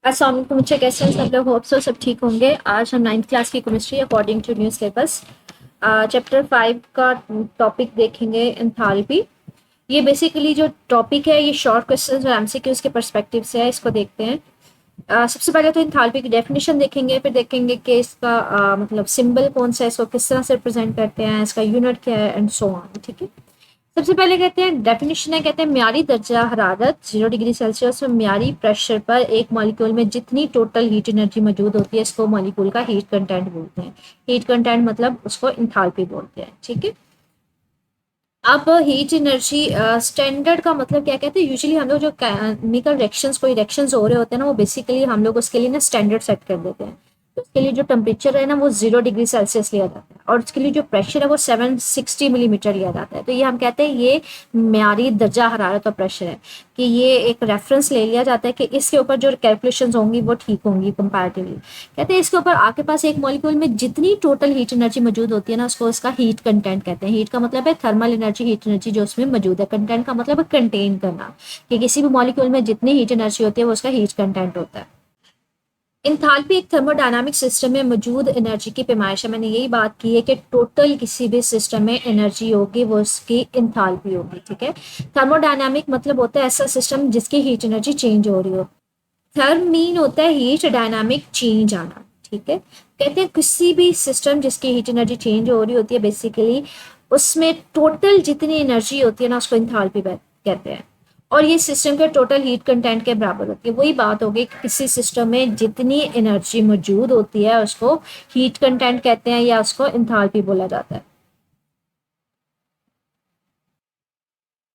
अस्सलाम वालेकुम बच्चे, कैसे हैं सब लोग? होप सो सब ठीक होंगे। आज हम 9th क्लास की chemistry according to new syllabus chapter 5 का टॉपिक देखेंगे, एंथैल्पी। ये बेसिकली जो टॉपिक है ये शॉर्ट क्वेश्चंस और एमसीक्यूज के पर्सपेक्टिव से है, इसको देखते हैं। सबसे पहले तो एंथैल्पी की डेफिनेशन देखेंगे, फिर देखेंगे कि इसका मतलब सिंबल कौन सा है, इसको किस तरह से रिप्रेजेंट करते हैं, इसका यूनिट क्या है एंड सो ऑन। ठीक है, सबसे पहले कहते हैं डेफिनेशन है, कहते हैं म्यारी दर्जा हरारत 0 डिग्री सेल्सियस में म्यारी प्रेशर पर एक मॉलिक्यूल में जितनी टोटल हीट एनर्जी मौजूद होती है इसको मॉलिक्यूल का हीट कंटेंट बोलते हैं। हीट कंटेंट मतलब उसको इंथैल्पी बोलते हैं। ठीक है, अब हीट एनर्जी स्टैंडर्ड का मतलब क्या कहते हैं? यूजुअली हम लोग जो केमिकल रिएक्शंस कोई रिएक्शंस हो रहे होते हैं ना, वो बेसिकली हम लोग उसके लिए ना स्टैंडर्ड सेट कर देते हैं। तो उसके लिए जो टेम्परेचर है ना वो 0 डिग्री सेल्सियस लिया जाता है और उसके लिए जो प्रेशर है वो 760 मिलीमीटर लिया जाता है। तो ये हम कहते हैं ये म्यारी दर्जा हरारत और प्रेशर है, कि ये एक रेफरेंस ले लिया जाता है कि इसके ऊपर जो कैलकुलेशन होंगी वो ठीक होंगी कंपैरेटिवली। कहते हैं इसके ऊपर आपके पास एक मॉलिक्यूल में जितनी टोटल हीट एनर्जी मौजूद होती है ना उसको इसका हीट कंटेंट कहते हैं। हीट का मतलब है थर्मल एनर्जी, हीट एनर्जी जो उसमें मौजूद है। कंटेंट का मतलब है कंटेन करना, कि किसी भी मॉलिक्यूल में जितनी हीट एनर्जी होती है वो उसका हीट कंटेंट होता है। इंथैल्पी एक थर्मोडायनामिक सिस्टम में मौजूद एनर्जी की पैमाइश है। मैंने यही बात की है कि टोटल किसी भी सिस्टम में एनर्जी होगी वो उसकी इंथैल्पी होगी। ठीक है, थर्मोडायनामिक मतलब होता है ऐसा सिस्टम जिसकी हीट एनर्जी चेंज हो रही हो। थर्म मीन होता है हीट डायनामिक चेंज आना। ठीक है, कहते हैं किसी भी सिस्टम जिसकी हीट एनर्जी चेंज हो रही होती है बेसिकली उसमें टोटल जितनी एनर्जी होती है ना उसको इंथैल्पी कहते हैं, और ये सिस्टम के टोटल हीट कंटेंट के बराबर होती है। वही बात होगी कि किसी सिस्टम में जितनी एनर्जी मौजूद होती है उसको हीट कंटेंट कहते हैं या उसको इंथैल्पी बोला जाता है।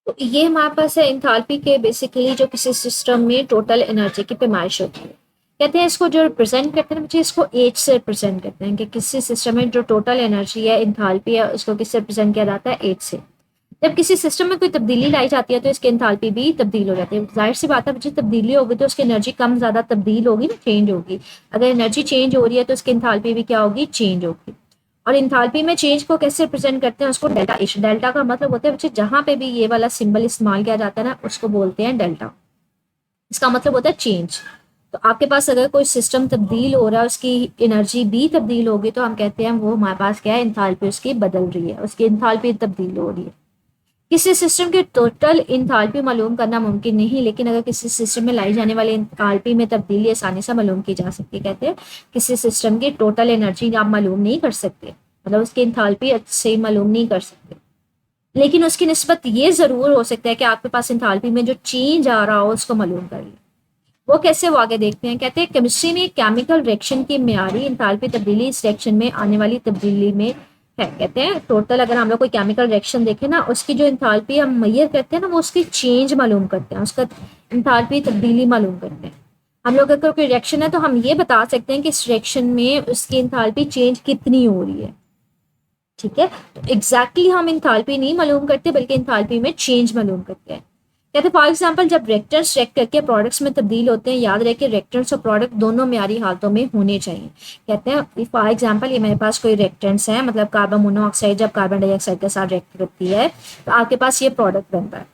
तो ये हमारे पास है इंथैल्पी के बेसिकली जो किसी सिस्टम में टोटल एनर्जी की पैमाइश होती है। कहते हैं इसको जो रिप्रेजेंट करते हैं बच्चे, इसको एच से रिप्रेजेंट करते हैं, कि किसी सिस्टम में जो टोटल एनर्जी है इंथैल्पी है उसको किससे रिप्रेजेंट किया जाता है? एच से। जब किसी सिस्टम में कोई तब्दीली लाई जाती है तो इसकी इंथैल्पी भी तब्दील हो जाती है। जाहिर सी बात है बच्चे, तब्दीली होगी तो उसकी एनर्जी कम ज्यादा तब्दील होगी ना, चेंज होगी। अगर एनर्जी चेंज हो रही है तो उसकी इंथैल्पी भी क्या होगी? चेंज होगी। और इंथैल्पी में चेंज को कैसे रिप्रेजेंट करते हैं? उसको डेल्टा एच। डेल्टा का मतलब होता है बच्चे जहां पे भी ये वाला सिंबल इस्तेमाल किया जाता है ना उसको बोलते हैं डेल्टा। इसका मतलब होता है चेंज। तो आपके पास अगर कोई सिस्टम तब्दील हो रहा है उसकी एनर्जी भी तब्दील होगी तो हम कहते हैं वो हमारे पास क्या है? इंथैल्पी उसकी बदल रही है, उसकी इंथैल्पी तब्दील हो रही है। किसी सिस्टम की टोटल इंथैल्पी मालूम करना मुमकिन नहीं, लेकिन अगर किसी सिस्टम में लाई जाने वाली इंथैल्पी में तब्दीली आसानी से मालूम की जा सकती है। कहते हैं किसी सिस्टम की टोटल एनर्जी आप मालूम नहीं कर सकते, मतलब उसकी इंथैल्पी अच्छे मालूम नहीं कर सकते, लेकिन उसकी निस्बत ये जरूर हो सकता है कि आपके पास इंथैल्पी में जो चेंज आ रहा हो उसको मालूम कर ले। वो कैसे? वो आगे देखते हैं। कहते हैं केमिस्ट्री में केमिकल रिएक्शन की म्यारी इंथैल्पी तब्दीली इस रिएक्शन में आने वाली तब्दीली में है। कहते हैं टोटल अगर हम लोग कोई केमिकल रिएक्शन देखें ना उसकी जो इंथैल्पी हम मैयर करते हैं ना वो उसकी चेंज मालूम करते हैं, उसका इंथैल्पी तब्दीली मालूम करते हैं। हम लोग अगर कोई रिएक्शन है तो हम ये बता सकते हैं कि इस रिएक्शन में उसकी इंथैल्पी चेंज कितनी हो रही है। ठीक है, तो एग्जैक्टली हम इंथैल्पी नहीं मालूम करते बल्कि इंथैल्पी में चेंज मालूम करते हैं। कहते हैं फॉर एग्जाम्पल जब रिएक्टेंट्स रिएक्ट करके प्रोडक्ट्स में तब्दील होते हैं, याद रहे कि रिएक्टेंट्स और प्रोडक्ट दोनों म्यारी हालतों में होने चाहिए। कहते हैं फॉर एग्जाम्पल ये मेरे पास कोई रिएक्टेंट्स है, मतलब कार्बन मोनोऑक्साइड जब कार्बन डाइऑक्साइड के साथ रिएक्ट करती है तो आपके पास ये प्रोडक्ट बनता है।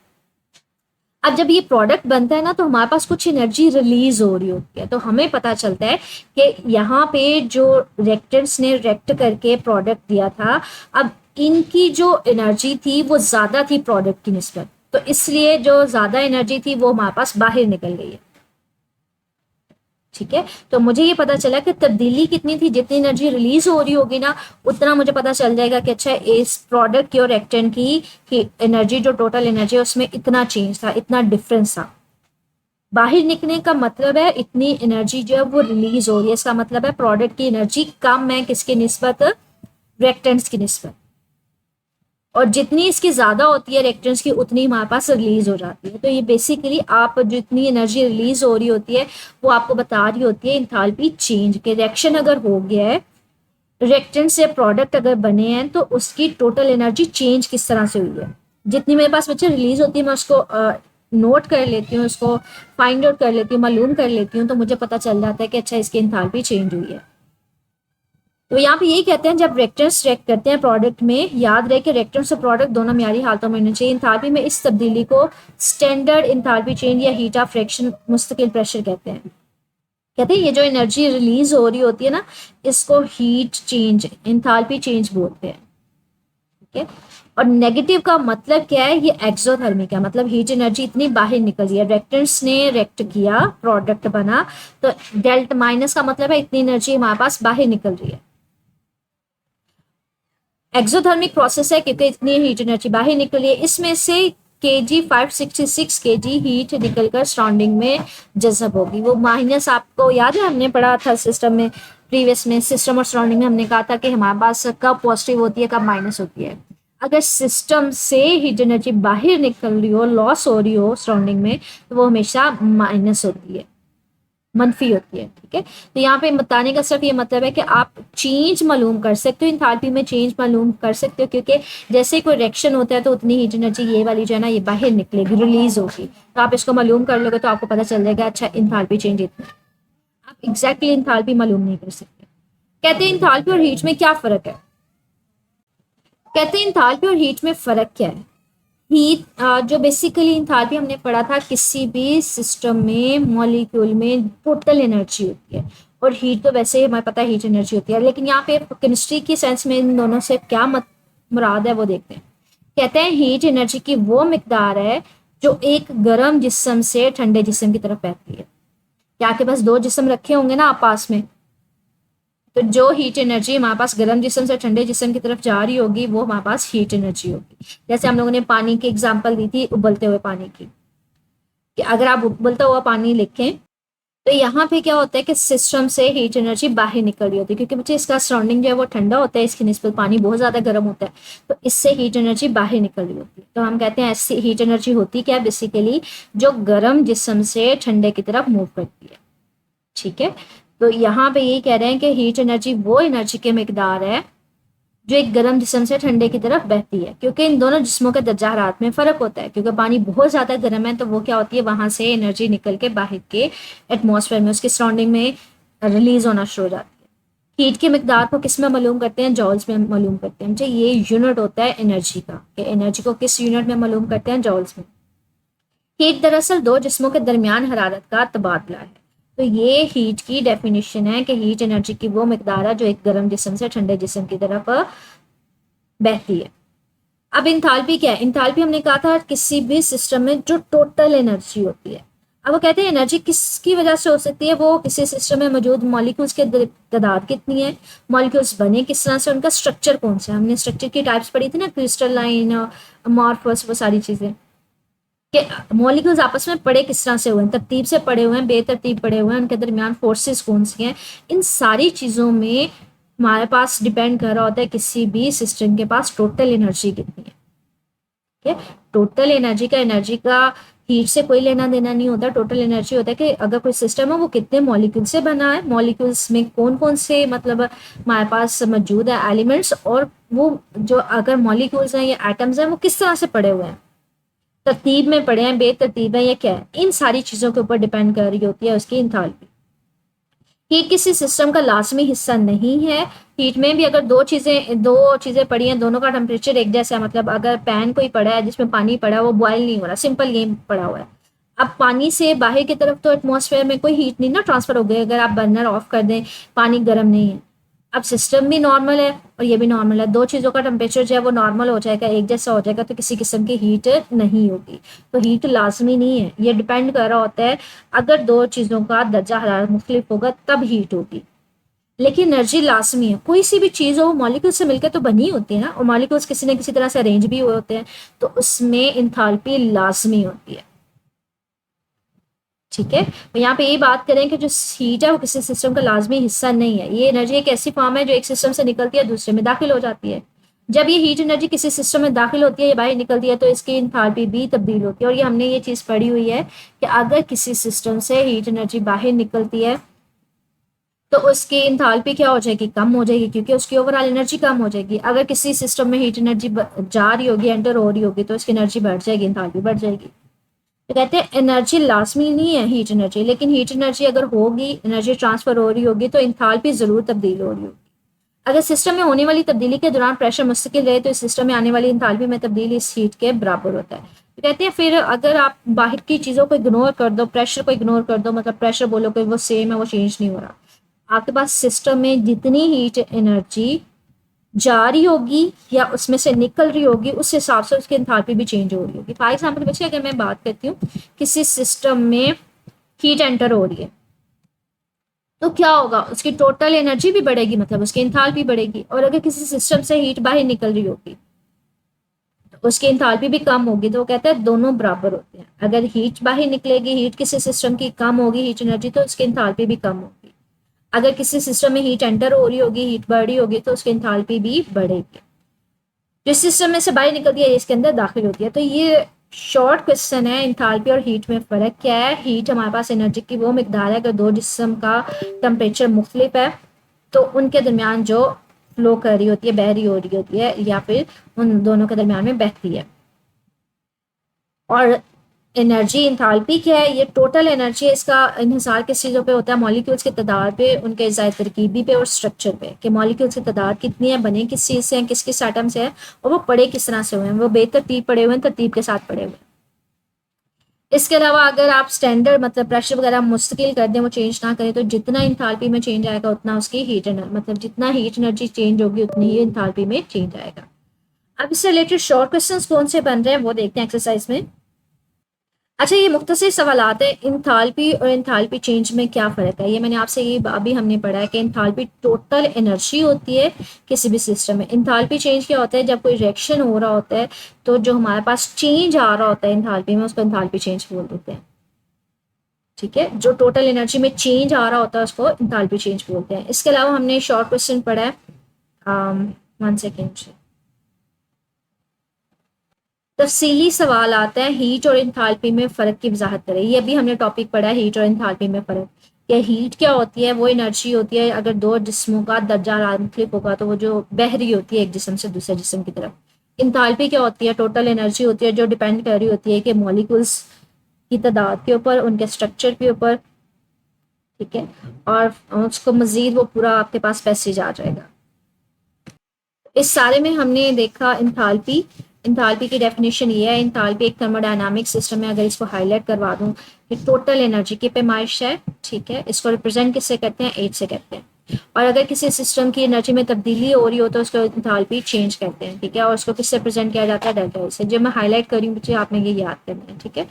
अब जब ये प्रोडक्ट बनता है ना तो हमारे पास कुछ एनर्जी रिलीज हो रही होती है, तो हमें पता चलता है कि यहाँ पे जो रिएक्टेंट्स ने रिएक्ट करके प्रोडक्ट दिया था, अब इनकी जो एनर्जी थी वो ज्यादा थी प्रोडक्ट की निस्बत, तो इसलिए जो ज्यादा एनर्जी थी वो हमारे पास बाहर निकल गई है। ठीक है, तो मुझे ये पता चला कि तब्दीली कितनी थी, जितनी एनर्जी रिलीज हो रही होगी ना उतना मुझे पता चल जाएगा कि अच्छा इस प्रोडक्ट की और रिएक्टेंट की एनर्जी जो टोटल एनर्जी है उसमें इतना चेंज था, इतना डिफरेंस था। बाहर निकलने का मतलब है इतनी एनर्जी जो है वो रिलीज हो रही है, इसका मतलब है प्रोडक्ट की एनर्जी कम है किसकी निस्बत? रिएक्टेंट्स की निस्बत। और जितनी इसकी ज्यादा होती है रिएक्टेंट्स की उतनी हमारे पास रिलीज हो जाती है। तो ये बेसिकली आप जितनी एनर्जी रिलीज हो रही होती है वो आपको बता रही होती है इंथैल्पी चेंज के। रिएक्शन अगर हो गया है, रिएक्टेंट से प्रोडक्ट अगर बने हैं तो उसकी टोटल एनर्जी चेंज किस तरह से हुई है। जितनी मेरे पास बच्चे रिलीज होती है मैं उसको नोट कर लेती हूँ, उसको फाइंड आउट कर लेती हूँ, मालूम कर लेती हूँ, तो मुझे पता चल जाता है कि अच्छा इसकी इंथैल्पी चेंज हुई है। तो यहाँ पे यही कहते हैं जब रिएक्टेंट्स रिएक्ट करते हैं प्रोडक्ट में, याद रहे कि रिएक्टेंट्स और प्रोडक्ट दोनों म्यारी हालतों में होने चाहिए। इंथैल्पी में इस तब्दीली को स्टैंडर्ड इंथैल्पी चेंज या हीट ऑफ रिएक्शन मुस्तकिल प्रेशर कहते हैं। कहते हैं ये जो एनर्जी रिलीज हो रही होती है ना, इसको हीट चेंज, एंथैल्पी चेंज बोलते हैं। ठीक है, और नेगेटिव का मतलब क्या है, ये एक्सोथर्मिक है, मतलब हीट एनर्जी इतनी बाहर निकल रही है, रिएक्टेंट्स ने रिएक्ट किया, प्रोडक्ट बना, तो डेल्टा माइनस का मतलब है इतनी एनर्जी हमारे पास बाहर निकल रही है। एक्सोथर्मिक प्रोसेस है क्योंकि इतनी हीट एनर्जी बाहर निकल रही है, इसमें से केजी 566 केजी हीट निकलकर सराउंडिंग में जज़ब होगी। वो माइनस आपको याद है, हमने पढ़ा था सिस्टम में, प्रीवियस में सिस्टम और सराउंडिंग में हमने कहा था कि हमारे पास कब पॉजिटिव होती है कब माइनस होती है। अगर सिस्टम से हीट एनर्जी बाहर निकल रही हो, लॉस हो रही हो सराउंडिंग में, तो वो हमेशा माइनस होती है, मनफी होती है। ठीक है, तो यहाँ पे बताने का सिर्फ ये मतलब है कि आप चेंज मालूम कर सकते हो, इंथैल्पी में चेंज मालूम कर सकते हो, क्योंकि जैसे कोई रिएक्शन होता है तो उतनी हीट एनर्जी ये वाली जो है ना ये बाहर निकलेगी, रिलीज होगी, तो आप इसको मालूम कर लोगे तो आपको पता चल जाएगा अच्छा इंथैल्पी चेंज इतना। आप एग्जैक्टली इंथैल्पी मालूम नहीं कर सकते। कहते हैं इंथैल्पी और हीट में क्या फर्क है, कहते हैं इंथैल्पी और हीट में फर्क क्या है। हीट जो बेसिकली इंथैल्पी हमने पढ़ा था, किसी भी सिस्टम में मॉलिक्यूल में टोटल एनर्जी होती है, और हीट तो वैसे ही हमें पता है हीट एनर्जी होती है, लेकिन यहाँ पे केमिस्ट्री की सेंस में इन दोनों से क्या मुराद है वो देखते हैं। कहते हैं हीट एनर्जी की वो मिकदार है जो एक गर्म जिस्म से ठंडे जिस्म की तरफ बहती है। क्या आपके पास दो जिस्म रखे होंगे ना आप पास में, तो जो हीट एनर्जी हमारे पास गर्म जिस्म से ठंडे जिस्म की तरफ जा रही होगी वो हमारे पास हीट एनर्जी होगी। जैसे हम लोगों ने पानी की एग्जांपल दी थी, उबलते हुए पानी की, कि अगर आप उबलता हुआ पानी लिखें तो यहाँ पे क्या होता है कि सिस्टम से हीट एनर्जी बाहर निकल रही होती है, क्योंकि बच्चे इसका सराउंडिंग जो है वो ठंडा होता है, इसकी निस्बत पानी बहुत ज्यादा गर्म होता है, तो इससे हीट एनर्जी बाहर निकल रही होती है। तो हम कहते हैं ऐसी हीट एनर्जी होती क्या, बेसिकली जो गर्म जिस्म से ठंडे की तरफ मूव करती है। ठीक है, तो यहाँ पे यही कह रहे हैं कि हीट एनर्जी वो एनर्जी के मिकदार है जो एक गर्म जिस्म से ठंडे की तरफ बहती है, क्योंकि इन दोनों जिस्मों के दर्जा हरारत में फर्क होता है, क्योंकि पानी बहुत ज्यादा गर्म है तो वो क्या होती है, वहां से एनर्जी निकल के बाहर के एटमॉस्फेयर में उसकी सराउंडिंग में रिलीज होना शुरू हो जाती है। हीट की मिकदार को किस में मालूम करते हैं, जॉल्स में मालूम करते हैं। मुझे ये यूनिट होता है एनर्जी का, एनर्जी को किस यूनिट में मालूम करते हैं, जॉल्स में। हीट दरअसल दो जिस्मों के दरमियान हरारत का तबादला है। तो ये हीट की डेफिनेशन है कि हीट एनर्जी की वो मिकदार है जो एक गर्म जिस्म से ठंडे जिस्म की तरफ बहती है। अब इंथैल्पी क्या है, इंथैल्पी हमने कहा था किसी भी सिस्टम में जो टोटल एनर्जी होती है। अब वो कहते हैं एनर्जी किसकी वजह से हो सकती है, वो किसी सिस्टम में मौजूद मॉलिक्यूल्स के तादाद कितनी है, मॉलिक्यूल्स बने किस तरह से, उनका स्ट्रक्चर कौन सा है। हमने स्ट्रक्चर की टाइप्स पढ़ी थी ना, क्रिस्टलाइन, अमॉर्फस, वो सारी चीजें, कि मॉलिक्यूल्स आपस में पड़े किस तरह से हुए हैं, तरतीब से पड़े हुए हैं, बेतरतीब पड़े हुए हैं, उनके दरमियान फोर्सेस कौन सी हैं। इन सारी चीज़ों में हमारे पास डिपेंड कर रहा होता है किसी भी सिस्टम के पास टोटल एनर्जी कितनी है। ठीक है, टोटल एनर्जी का हीट से कोई लेना देना नहीं होता। टोटल एनर्जी होता है कि अगर कोई सिस्टम है वो कितने मॉलिक्यूल से बना है, मॉलिक्यूल्स में कौन कौन से मतलब हमारे पास मौजूद है एलिमेंट्स, और वो जो अगर मॉलिक्यूल्स हैं या एटम्स हैं वो किस तरह से पड़े हुए हैं, तरतीब में पड़े हैं, बेतरतीब है या क्या है, इन सारी चीजों के ऊपर डिपेंड कर रही होती है उसकी इंथैल्पी। हीट किसी सिस्टम का लाजमी हिस्सा नहीं है। हीट में भी अगर दो चीजें पड़ी हैं, दोनों का टेम्परेचर एक जैसा है, मतलब अगर पैन कोई पड़ा है जिसमें पानी पड़ा है वो बॉयल नहीं हो रहा, सिंपल गेम पड़ा हुआ है। अब पानी से बाहर की तरफ तो एटमॉस्फेयर में कोई हीट नहीं ना ट्रांसफर हो गई, अगर आप बर्नर ऑफ कर दें, पानी गर्म नहीं है। अब सिस्टम भी नॉर्मल है और ये भी नॉर्मल है, दो चीज़ों का टेम्परेचर जो है वो नॉर्मल हो जाएगा, एक जैसा हो जाएगा, तो किसी किस्म की हीट नहीं होगी। तो हीट लाजमी नहीं है, ये डिपेंड कर रहा होता है अगर दो चीज़ों का दर्जा हरारत मुख्तलिफ होगा तब हीट होगी। लेकिन एनर्जी लाजमी है, कोई सी भी चीज़ हो मॉलिक्यूल से मिलकर तो बनी होती है ना, और मॉलिक्यूल्स किसी न किसी तरह से अरेंज भी हुए होते हैं, तो उसमें इंथैल्पी लाजमी होती है। ठीक है, तो यहाँ पे ये बात करें कि जो हीट है वो किसी सिस्टम का लाजमी हिस्सा नहीं है। ये एनर्जी एक ऐसी फॉर्म है जो एक सिस्टम से निकलती है दूसरे में दाखिल हो जाती है। जब ये हीट एनर्जी किसी सिस्टम में दाखिल होती है या बाहर निकलती है तो इसकी इंथैल्पी भी तब्दील होती है। और ये हमने ये चीज़ पढ़ी हुई है कि अगर किसी सिस्टम से हीट एनर्जी बाहर निकलती है तो उसकी इंथैल्पी क्या हो जाएगी, कम हो जाएगी, क्योंकि उसकी ओवरऑल एनर्जी कम हो जाएगी। अगर किसी सिस्टम में हीट एनर्जी जा रही होगी, एंटर हो रही होगी, तो उसकी एनर्जी बढ़ जाएगी, इंथैल्पी बढ़ जाएगी। तो कहते हैं एनर्जी लाजमी नहीं है हीट एनर्जी, लेकिन हीट एनर्जी अगर होगी, एनर्जी ट्रांसफर हो रही होगी, तो इंथैल्पी जरूर तब्दील हो रही होगी। अगर सिस्टम में होने वाली तब्दीली के दौरान प्रेशर मुस्तकिल रहे तो इस सिस्टम में आने वाली इंथाल्पी में तब्दीली इस हीट के बराबर होता है। तो कहते हैं फिर अगर आप बाहर की चीज़ों को इग्नोर कर दो, प्रेशर को इग्नोर कर दो, मतलब प्रेशर बोलो कि वो सेम है, वो चेंज नहीं हो रहा, आपके पास सिस्टम में जितनी हीट एनर्जी जा रही होगी या उसमें से निकल रही होगी उस हिसाब से उसकी एंथैल्पी भी चेंज हो रही होगी। फॉर एग्जाम्पल बच्चे अगर मैं बात करती हूँ किसी सिस्टम में हीट एंटर हो रही है तो क्या होगा, उसकी टोटल एनर्जी भी बढ़ेगी, मतलब उसकी एंथैल्पी बढ़ेगी। और अगर किसी सिस्टम से हीट बाहर निकल रही होगी तो उसकी एंथैल्पी भी कम होगी। तो वो कहते हैं दोनों बराबर होते हैं। अगर हीट बाहर निकलेगी, हीट किसी सिस्टम की कम होगी हीट एनर्जी, तो उसकी एंथैल्पी भी कम होगी। अगर किसी सिस्टम में हीट एंटर हो रही होगी, हीट बढ़ रही होगी, तो उसकी एंथैल्पी भी बढ़ेगी। जिस सिस्टम में से बाहर निकलती है इसके अंदर दाखिल होती है। तो ये शॉर्ट क्वेश्चन है, इंथैल्पी और हीट में फ़र्क क्या है। हीट हमारे पास एनर्जी की वो मिकदार है अगर दो जिस्म का टेम्परेचर मुख्तलिफ है तो उनके दरमियान जो फ्लो कर रही होती है, बह रही हो रही होती है, या फिर उन दोनों के दरमियान में बहती है। और एनर्जी इंथैल्पी क्या है, ये टोटल एनर्जी है, इसका इन्हिसार किस चीज़ों पे होता है, मॉलिक्यूल्स की तादाद पे, उनके ज़ायद तरकीबी पे और स्ट्रक्चर पे, कि मॉलिक्यूल्स की तादाद कितनी है, बने किस चीज़ से हैं, किस किस एटम से है, और वो पड़े किस तरह से हुए हैं, वो बेतरतीब पड़े हुए हैं, तरतीब के साथ पड़े हुए हैं। इसके अलावा अगर आप स्टैंडर्ड मतलब प्रेशर वगैरह मुस्तकिल कर दें, वो चेंज ना करें, तो जितना इंथैल्पी में चेंज आएगा उतना उसकी हीट एनर्जी, मतलब जितना हीट एनर्जी चेंज होगी उतनी ही इंथैल्पी में चेंज आएगा। अब इससे रिलेटेड शॉर्ट क्वेश्चंस कौन से बन रहे हैं वो देखते हैं एक्सरसाइज में। अच्छा, ये मुख्तसर सवालात है, इंथैल्पी और इंथैल्पी चेंज में क्या फ़र्क है। ये मैंने आपसे ये अभी हमने पढ़ा है कि इंथैल्पी टोटल एनर्जी होती है किसी भी सिस्टम में। इंथैल्पी चेंज क्या होता है, जब कोई रिएक्शन हो रहा होता है तो जो हमारे पास चेंज आ रहा होता है इंथैल्पी में उसको इंथैल्पी चेंज बोल देते हैं। ठीक है, जो टोटल एनर्जी में चेंज आ रहा होता है उसको इंथैल्पी चेंज बोलते हैं। इसके अलावा हमने शॉर्ट क्वेश्चन पढ़ा है, 1 सेकेंड, तफसीली सवाल आता है हीट और इंथैल्पी में फ़र्क की वजाहत करें। ये भी हमने टॉपिक पढ़ा है, हीट और इंथैल्पी में फ़र्क। या हीट क्या होती है, वो एनर्जी होती है अगर दो जिस्मों का दर्जा मुख्तलिफ होगा तो वो जो बह रही होती है एक जिस्म से दूसरे जिस्म की तरफ। इंथैल्पी क्या होती है, टोटल एनर्जी होती है जो डिपेंड कर रही होती है कि मॉलिक्यूल्स की तादाद के ऊपर, उनके स्ट्रक्चर के ऊपर। ठीक है, और उसको मजीद वो पूरा आपके पास पैसेज आ जाएगा। इस सारे में हमने देखा इंथैल्पी। इंथैल्पी की डेफिनेशन ये है, इंथैल्पी एक थर्मोडायनामिक सिस्टम है। अगर इसको हाईलाइट करवा दूं कि टोटल एनर्जी की पैमाइश है। ठीक है, इसको रिप्रेजेंट किससे करते हैं, एच से करते हैं। और अगर किसी सिस्टम की एनर्जी में तब्दीली हो रही हो तो उसको इंथैल्पी चेंज करते हैं। ठीक है, और उसको किससे रिप्रेजेंट किया जाता है, डेल्टा से। जब मैं हाईलाइट करी हूँ बच्चे आपने ये याद करना है। ठीक है,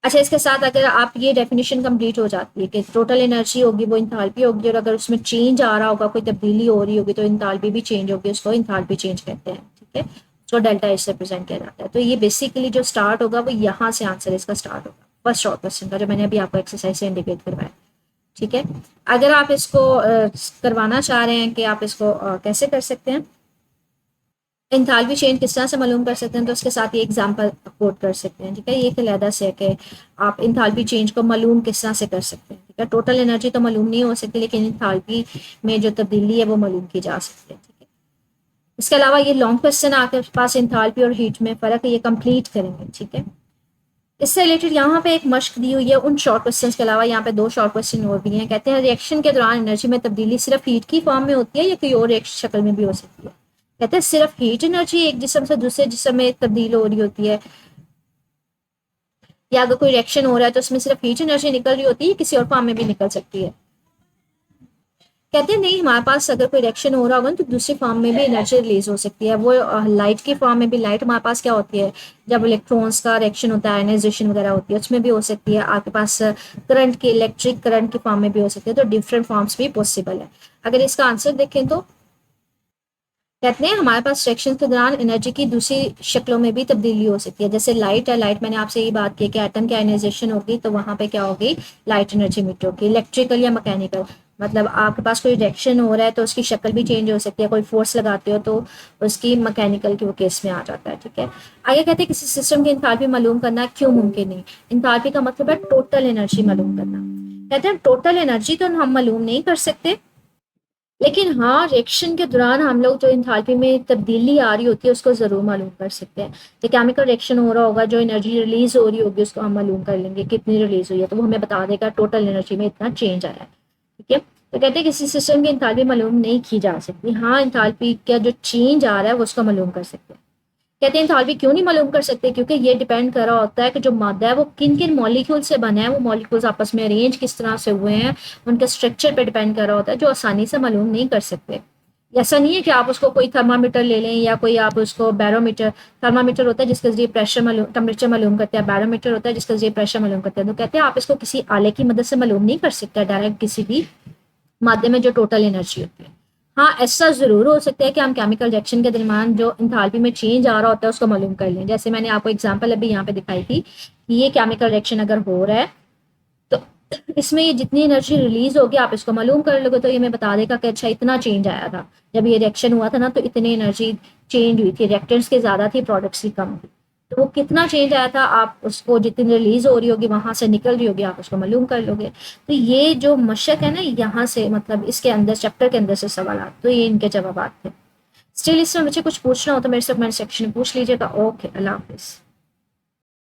अच्छा, इसके साथ अगर आप ये डेफिनेशन कंप्लीट हो जाती है कि टोटल एनर्जी होगी वो इंथैल्पी होगी, और अगर उसमें चेंज आ रहा होगा, कोई तब्दीली हो रही होगी तो इंथैल्पी भी चेंज होगी, उसको इंथैल्पी चेंज कहते हैं। ठीक है, उसको डेल्टा एच से रिप्रेजेंट किया जाता है। तो ये बेसिकली जो स्टार्ट होगा वो यहाँ से आंसर इसका स्टार्ट होगा, फर्स्ट शॉर्ट क्वेश्चन का, जो मैंने अभी आपको एक्सरसाइज से इंडिकेट करवाया। ठीक है, अगर आप इसको करवाना चाह रहे हैं कि आप इसको कैसे कर सकते हैं, इंथैल्पी चेंज किस तरह से मालूम कर सकते हैं, तो उसके साथ ये एग्जांपल कोट कर सकते हैं। ठीक है, ये कलैदा से है कि आप इंथैल्पी चेंज को मालूम किस तरह से कर सकते हैं। ठीक है, टोटल एनर्जी तो मालूम नहीं हो सकती लेकिन इंथैल्पी में जो तब्दीली है वो मालूम की जा सकती है। ठीक है, इसके अलावा ये लॉन्ग क्वेश्चन आपके पास इंथैल्पी और हीट में फ़र्क है, ये कंप्लीट करेंगे। ठीक है, इससे रिलेटेड यहाँ पे एक मश्क दी हुई है उन शॉर्ट क्वेश्चन के अलावा। यहाँ पे 2 शॉर्ट क्वेश्चन और भी हैं। कहते हैं रिएक्शन के दौरान एनर्जी में तब्दीली सिर्फ हीट की फॉर्म में होती है या कोई और शक्ल में भी हो सकती है। कहते हैं सिर्फ हीट एनर्जी एक जिस्म से दूसरे जिस्म में तब्दील हो रही होती है, या अगर कोई रिएक्शन हो रहा है तो उसमें सिर्फ हीट एनर्जी निकल रही होती है, किसी और फॉर्म में भी निकल सकती है। कहते हैं नहीं, हमारे पास अगर कोई रिएक्शन हो रहा होगा तो दूसरी फॉर्म में भी एनर्जी रिलीज हो सकती है। वो लाइट की फॉर्म में भी, लाइट हमारे पास क्या होती है, जब इलेक्ट्रॉन्स का रिएक्शन होता है, आयनाइजेशन वगैरह होती है, उसमें भी हो सकती है। आपके पास करंट की, इलेक्ट्रिक करंट की फॉर्म में भी हो सकती है। तो डिफरेंट फॉर्म्स भी पॉसिबल है। अगर इसका आंसर देखें तो कहते हैं हमारे पास रिएक्शन के दौरान एनर्जी की दूसरी शक्लों में भी तब्दीली हो सकती है। जैसे लाइट है, लाइट मैंने आपसे यही बात की कि एटम की आयनाइजेशन होगी तो वहां पे क्या होगी, लाइट एनर्जी मिट होगी। इलेक्ट्रिकल या मैकेनिकल, मतलब आपके पास कोई रिएक्शन हो रहा है तो उसकी शक्ल भी चेंज हो सकती है। कोई फोर्स लगाते हो तो उसकी मैकेनिकल के वो केस में आ जाता है। ठीक है, आगे कहते हैं किसी सिस्टम की इंथैल्पी मालूम करना क्यों मुमकिन नहीं। इंथैल्पी का मतलब है टोटल एनर्जी मालूम करना। कहते हैं टोटल एनर्जी तो हम मालूम नहीं कर सकते, लेकिन हाँ रिएक्शन के दौरान हम लोग जो इंथैल्पी में तब्दीली आ रही होती है उसको ज़रूर मालूम कर सकते हैं। तो केमिकल रिएक्शन हो रहा होगा, जो एनर्जी रिलीज हो रही होगी उसको हम मालूम कर लेंगे कितनी रिलीज हुई है, तो वो हमें बता देगा टोटल एनर्जी में इतना चेंज आया है। ठीक है, तो कहते हैं किसी सिस्टम की इंथाल्पी मालूम नहीं की जा सकती, हाँ इंथाल्पी का जो चेंज आ रहा है वो उसको मालूम कर सकते हैं। कहते हैं इंथाल्पी क्यों नहीं मालूम कर सकते, क्योंकि ये डिपेंड कर रहा होता है कि जो मादा है वो किन किन मॉलिक्यूल से बना है, वो मॉलिक्यूल्स आपस में अरेंज किस तरह से हुए हैं, उनके स्ट्रक्चर पे डिपेंड कर रहा होता है, जो आसानी से मालूम नहीं कर सकते। ऐसा नहीं है कि आप उसको कोई थर्मामीटर ले लें या कोई आप उसको बैरोमीटर, थर्मामीटर होता है जिसके जरिए प्रेशर मालूम, टेम्परेचर मालूम करते हैं, बैरोमीटर होता है जिसके जरिए प्रेशर मालूम करते हैं। तो कहते हैं आप इसको किसी आले की मदद से मालूम नहीं कर सकते डायरेक्ट किसी भी मादे में जो टोटल एनर्जी होती है। हाँ ऐसा जरूर हो सकता है कि हम केमिकल रिएक्शन के दरमियान जो इंथाल्पी में चेंज आ रहा होता है उसको मालूम कर लें। जैसे मैंने आपको एग्जांपल अभी यहाँ पे दिखाई थी कि ये केमिकल रिएक्शन अगर हो रहा है तो इसमें ये जितनी एनर्जी रिलीज होगी आप इसको मालूम कर लोगे, तो ये मैं बता देगा कि अच्छा इतना चेंज आया था जब ये रिएक्शन हुआ था ना, तो इतनी एनर्जी चेंज हुई थी, रिएक्टेंट्स की ज्यादा थी, प्रोडक्ट्स की कम थी। तो वो कितना चेंज आया था आप उसको जितनी रिलीज हो रही होगी वहां से निकल रही होगी आप उसको मालूम कर लोगे। तो ये जो मशक है ना यहाँ से, मतलब इसके अंदर चैप्टर के अंदर से सवाल, तो ये इनके जवाब थे। स्टिल इसमें मुझे कुछ पूछना हो तो मेरे से कमेंट सेक्शन में पूछ लीजिएगा। ओके, अल्लाह हाफिज।